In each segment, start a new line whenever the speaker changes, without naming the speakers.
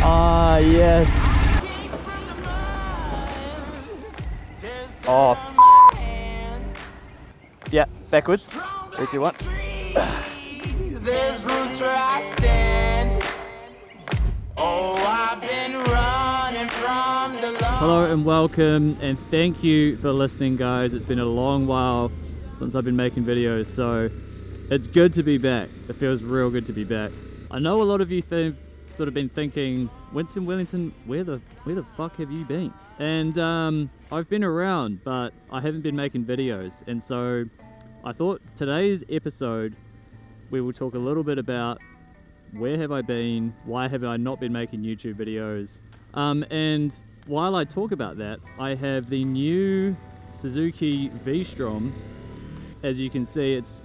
Ah, yes. Oh. Yeah, backwards. 3, 2, 1. There's roots where I stand. Oh, I've been running from the Lord. Hello and welcome, and thank you for listening, guys. It's been a long while since I've been making videos, so it's good to be back. It feels real good to be back. I know a lot of you sort of been thinking, Winston Wheelington, where the fuck have you been? And I've been around, but I haven't been making videos, and so I thought today's episode we will talk a little bit about where have I been, why have I not been making YouTube videos, and while I talk about that, I have the new Suzuki VSTROM. As you can see, it's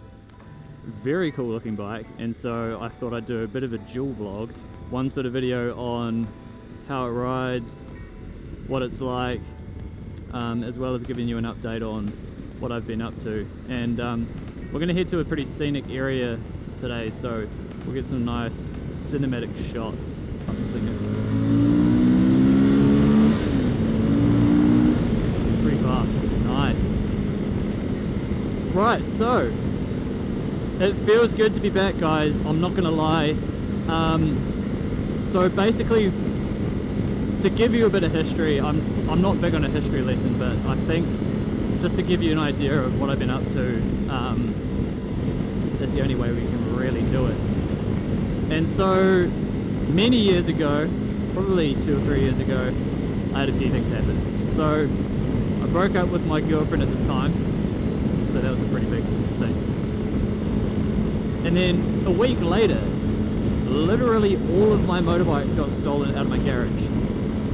a very cool looking bike, and so I thought I'd do a bit of a dual vlog. One sort of video on how it rides, what it's like, as well as giving you an update on what I've been up to. And we're going to head to a pretty scenic area today, so we'll get some nice cinematic shots. I was just thinking, pretty fast, nice. Right, so it feels good to be back, guys. I'm not gonna lie. So basically, to give you a bit of history, I'm not big on a history lesson, but I think just to give you an idea of what I've been up to, that's the only way we can really do it. And so many years ago, probably 2 or 3 years ago, I had a few things happen. So I broke up with my girlfriend at the time, so that was a pretty big thing. And then a week later, literally all of my motorbikes got stolen out of my garage.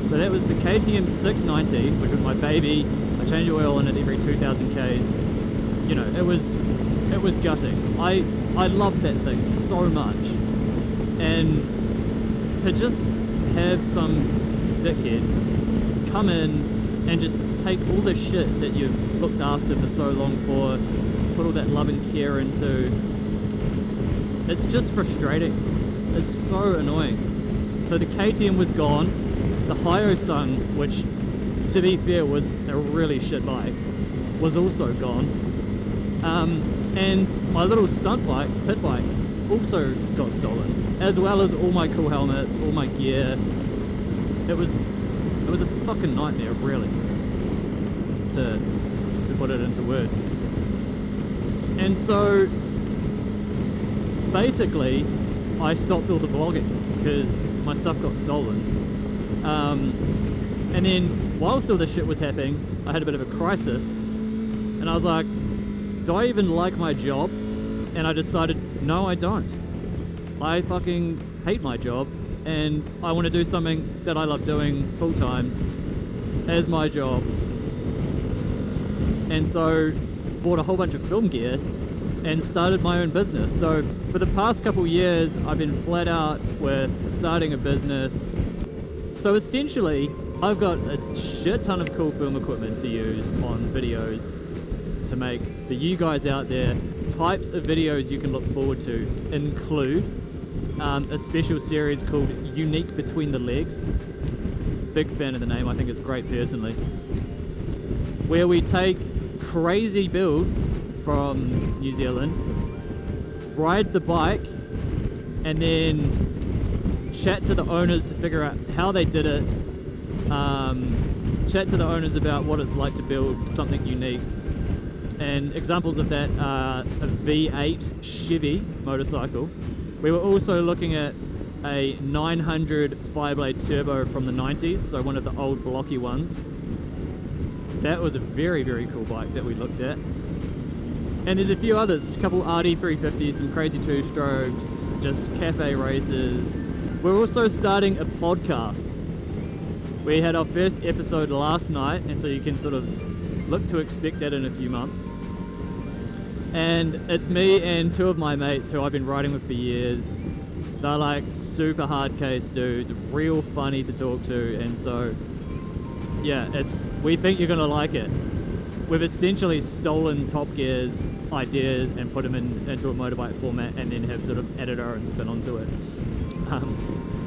So that was the KTM 690, which was my baby. I change oil in it every 2,000 Ks. You know, it was gutting. I loved that thing so much. And to just have some dickhead come in and just take all the shit that you've looked after for so long for, put all that love and care into, it's just frustrating. It's so annoying. So the KTM was gone. The Hyosung, which to be fair was a really shit bike, was also gone. And my little stunt bike, pit bike, also got stolen, as well as all my cool helmets, all my gear. It was a fucking nightmare, really, to put it into words. And so basically I stopped all the vlogging because my stuff got stolen. And then whilst all this shit was happening, I had a bit of a crisis, and I was like, do I even like my job? And I decided, no, I don't. I fucking hate my job, and I want to do something that I love doing full time as my job. And so bought a whole bunch of film gear and started my own business. So for the past couple years, I've been flat out with starting a business. So essentially, I've got a shit ton of cool film equipment to use on videos to make for you guys out there. Types of videos you can look forward to include a special series called Unique Between the Legs. Big fan of the name, I think it's great personally. Where we take crazy builds from New Zealand, ride the bike, and then chat to the owners to figure out how they did it, chat to the owners about what it's like to build something unique. And examples of that are a V8 Chevy motorcycle. We were also looking at a 900 Fireblade Turbo from the 90s, so one of the old blocky ones. That was a very, very cool bike that we looked at. And there's a few others, a couple RD350s, some crazy two-strokes, just cafe races. We're also starting a podcast. We had our first episode last night, and so you can sort of look to expect that in a few months. And it's me and 2 of my mates who I've been riding with for years. They're like super hard case dudes, real funny to talk to, and so yeah, we think you're gonna like it. We've essentially stolen Top Gear's ideas and put them into a motorbike format, and then have sort of added our own spin onto it.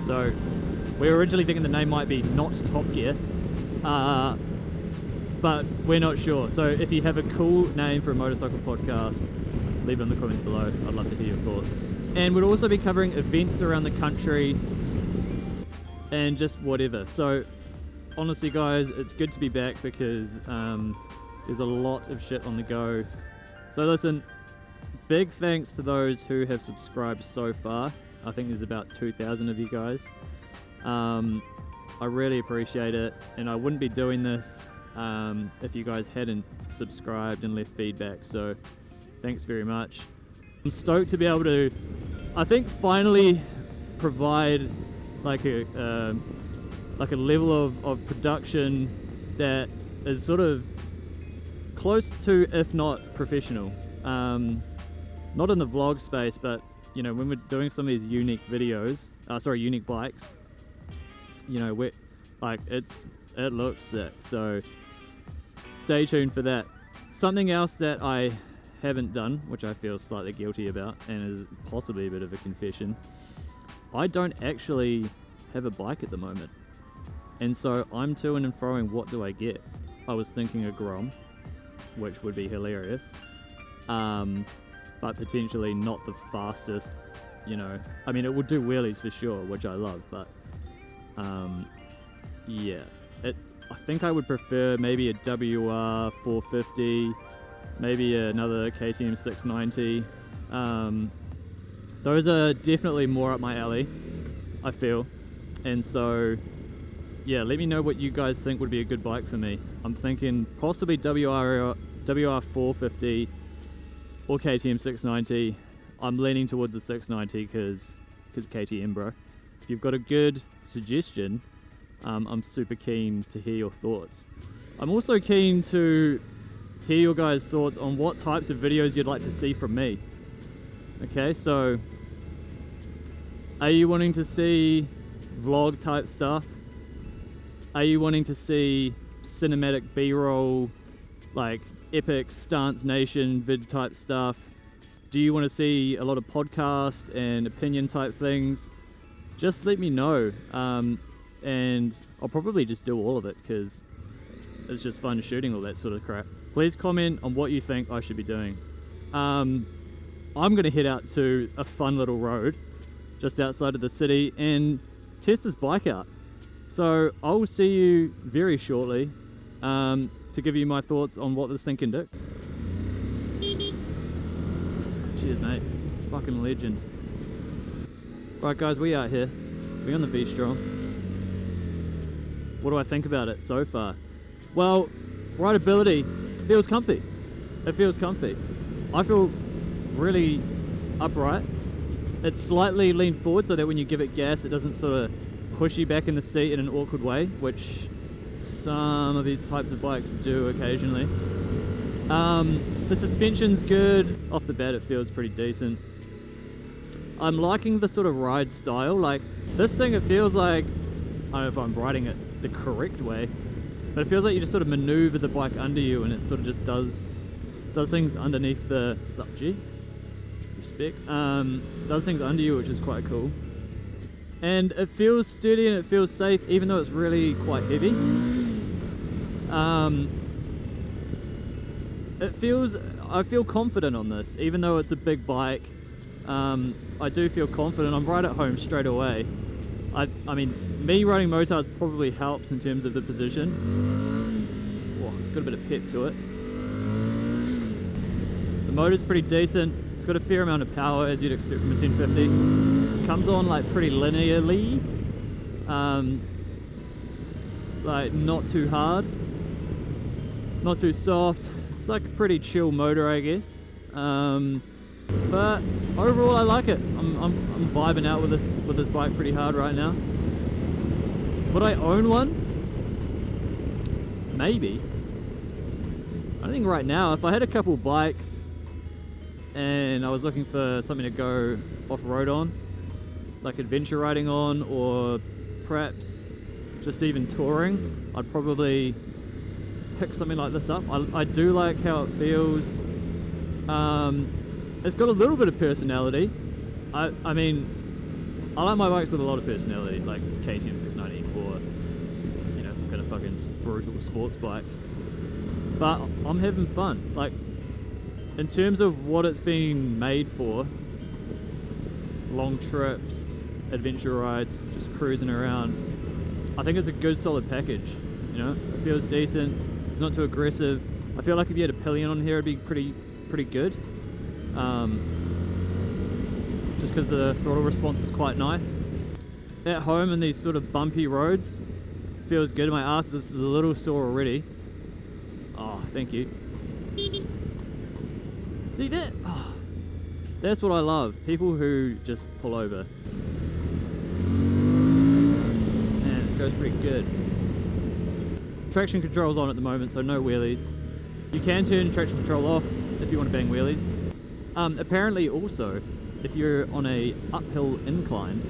So we were originally thinking the name might be Not Top Gear, but we're not sure. So if you have a cool name for a motorcycle podcast, leave it in the comments below. I'd love to hear your thoughts. And we'll also be covering events around the country and just whatever. So honestly guys, it's good to be back because there's a lot of shit on the go. So listen, big thanks to those who have subscribed so far. I think there's about 2,000 of you guys. I really appreciate it, and I wouldn't be doing this if you guys hadn't subscribed and left feedback, so thanks very much. I'm stoked to be able to, I think, finally provide like a level of production that is sort of close to, if not professional. Not in the vlog space, but you know, when we're doing some of these unique videos, unique bikes, you know, it looks sick. So stay tuned for that. Something else that I haven't done, which I feel slightly guilty about, and is possibly a bit of a confession, I don't actually have a bike at the moment. And so I'm to and froing, what do I get? I was thinking a Grom, which would be hilarious. But potentially not the fastest, you know. I mean, it would do wheelies for sure, which I love, but yeah. I think I would prefer maybe a WR 450, maybe another KTM 690. Those are definitely more up my alley, I feel. And so, yeah, let me know what you guys think would be a good bike for me. I'm thinking possibly WR 450 or KTM 690. I'm leaning towards the 690 because KTM, bro. If you've got a good suggestion, I'm super keen to hear your thoughts. I'm also keen to hear your guys' thoughts on what types of videos you'd like to see from me. Okay, so are you wanting to see vlog type stuff? Are you wanting to see cinematic B-roll, like epic Stance Nation vid type stuff? Do you want to see a lot of podcast and opinion type things? Just let me know, and I'll probably just do all of it because it's just fun shooting all that sort of crap. Please comment on what you think I should be doing. I'm going to head out to a fun little road just outside of the city and test this bike out. So I will see you very shortly to give you my thoughts on what this thing can do. Cheers, mate. Fucking legend. Right, guys, we are here. We're on the VSTROM. What do I think about it so far? Well, rideability feels comfy. It feels comfy. I feel really upright. It's slightly leaned forward so that when you give it gas, it doesn't sort of push you back in the seat in an awkward way, which some of these types of bikes do occasionally. The suspension's good. Off the bat, it feels pretty decent. I'm liking the sort of ride style. Like, this thing, it feels like, I don't know if I'm riding it the correct way, but it feels like you just sort of maneuver the bike under you and it sort of just does things underneath the, what's up, G? Respect. Does things under you, which is quite cool. And it feels sturdy and it feels safe, even though it's really quite heavy. I feel confident on this, even though it's a big bike. I do feel confident. I'm right at home straight away. I mean, me riding motards probably helps in terms of the position. Oh, it's got a bit of pep to it. The motor's pretty decent. It's got a fair amount of power, as you'd expect from a 1050. Comes on like pretty linearly. Like not too hard, not too soft. It's like a pretty chill motor, I guess. But overall, I like it. I'm vibing out with this bike pretty hard right now. Would I own one? Maybe. I think right now, if I had a couple bikes and I was looking for something to go off-road on, like adventure riding on, or perhaps just even touring, I'd probably pick something like this up. I do like how it feels. It's got a little bit of personality. I mean, I like my bikes with a lot of personality, like KTM 690 or, you know, some kind of fucking brutal sports bike. But I'm having fun. Like, in terms of what it's being made for, long trips, adventure rides, just cruising around, I think it's a good solid package. You know, it feels decent. It's not too aggressive. I feel like if you had a pillion on here, it'd be pretty good. Just because the throttle response is quite nice. At home in these sort of bumpy roads, feels good. My ass is a little sore already. Oh, thank you. See that? Oh, that's what I love. People who just pull over. Man, it goes pretty good. Traction control's on at the moment, so no wheelies. You can turn traction control off if you want to bang wheelies. Apparently also, if you're on a uphill incline,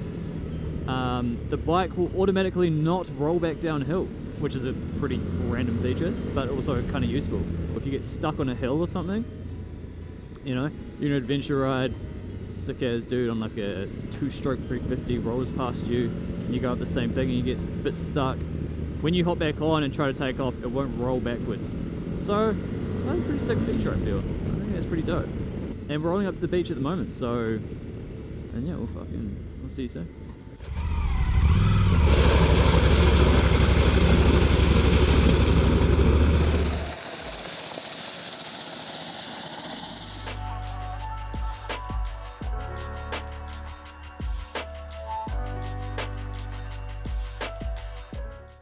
the bike will automatically not roll back downhill, which is a pretty random feature, but also kind of useful. If you get stuck on a hill or something, you know, you're in an adventure ride, sick as dude on like a 2-stroke 350 rolls past you, and you go up the same thing and you get a bit stuck. When you hop back on and try to take off, it won't roll backwards. So, that's a pretty sick feature, I feel. I think that's pretty dope. And we're rolling up to the beach at the moment, so, and yeah, we'll see you soon.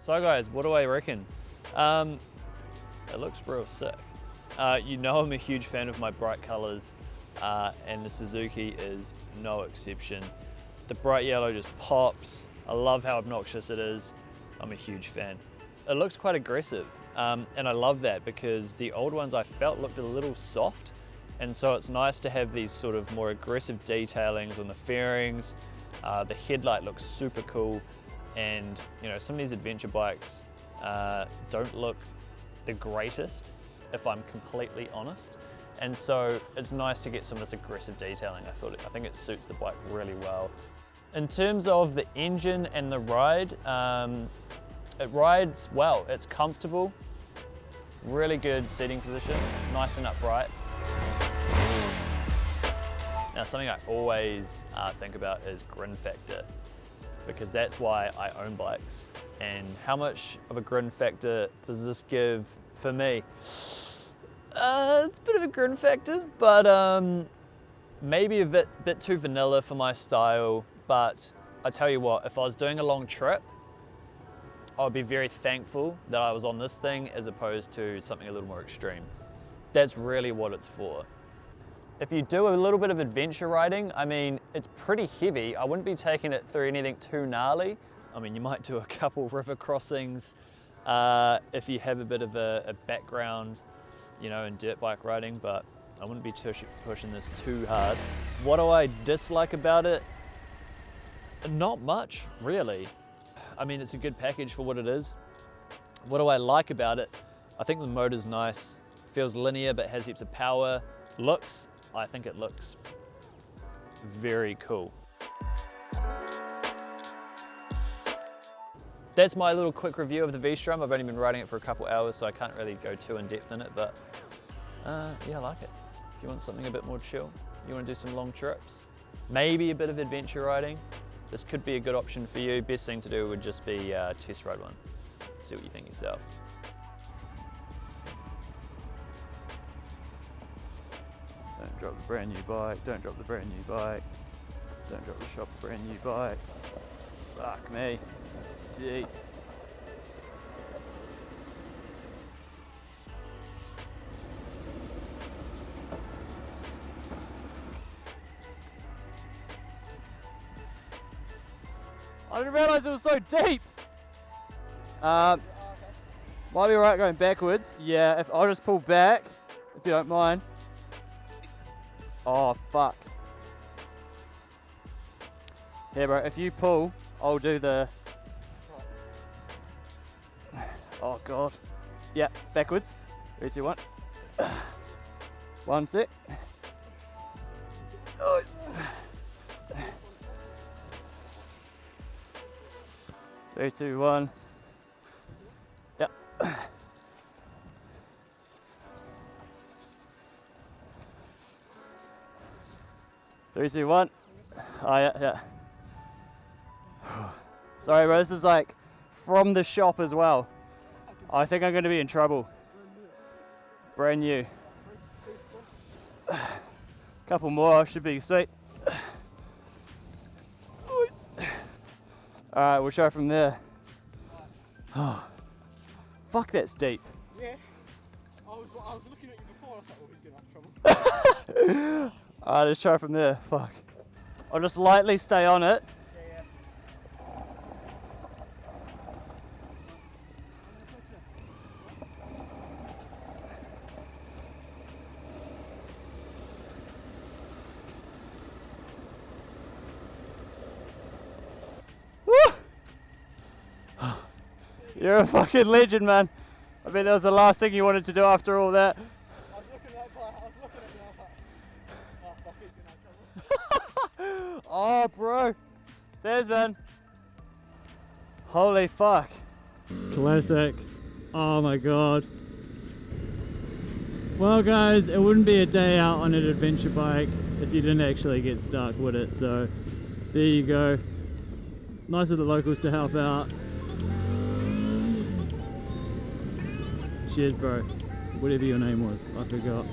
So guys, what do I reckon? It looks real sick. You know I'm a huge fan of my bright colors, and the Suzuki is no exception. The bright yellow just pops. I love how obnoxious it is. I'm a huge fan. It looks quite aggressive, and I love that because the old ones I felt looked a little soft, and so it's nice to have these sort of more aggressive detailings on the fairings. The headlight looks super cool, and you know, some of these adventure bikes don't look the greatest, if I'm completely honest. And so it's nice to get some of this aggressive detailing. I think it suits the bike really well. In terms of the engine and the ride, it rides well. It's comfortable, really good seating position, nice and upright. Now, something I always think about is grin factor, because that's why I own bikes. And how much of a grin factor does this give for me? It's a bit of a grin factor, but maybe a bit too vanilla for my style. But I tell you what, if I was doing a long trip, I'd be very thankful that I was on this thing as opposed to something a little more extreme. That's really what it's for. If you do a little bit of adventure riding, I mean, it's pretty heavy. I wouldn't be taking it through anything too gnarly. I mean, you might do a couple river crossings if you have a bit of a background, you know, in dirt bike riding, but I wouldn't be pushing this too hard. What do I dislike about it? Not much, really. I mean, it's a good package for what it is. What do I like about it? I think the motor's nice. Feels linear, but has heaps of power. Looks, I think it looks very cool. That's my little quick review of the VSTROM. I've only been riding it for a couple hours, so I can't really go too in depth in it, but yeah, I like it. If you want something a bit more chill, you want to do some long trips, maybe a bit of adventure riding, this could be a good option for you. Best thing to do would just be test ride one. See what you think yourself. Don't drop the brand new bike, don't drop the brand new bike, don't drop the shop's brand new bike. Fuck me, this is deep. I didn't realise it was so deep! Might be alright going backwards. Yeah, if I'll just pull back, if you don't mind. Oh, fuck. Yeah, bro, if you pull, I'll do the... Oh, God. Yeah, backwards. 3, 2, 1. 1 sec. Oh, 3, 2, 1. Yep. 3, 2, 1. Oh yeah. Sorry bro, this is like from the shop as well. I think I'm going to be in trouble. Brand new. Couple more, should be sweet. Alright, we'll try from there. Oh, fuck, that's deep.
Yeah. I was looking at you before, I thought, oh, he's going to have trouble.
Alright, let's try from there. Fuck. I'll just lightly stay on it.
Yeah.
You're a fucking legend, man. I bet that was the last thing you wanted to do after all that.
I was looking at you, I was like, oh, fuck, he's going to have trouble.
Oh, bro. There's, man. Holy fuck. Classic. Oh my god. Well, guys, it wouldn't be a day out on an adventure bike if you didn't actually get stuck, would it? So, there you go. Nice of the locals to help out. Cheers, bro. Whatever your name was, I forgot.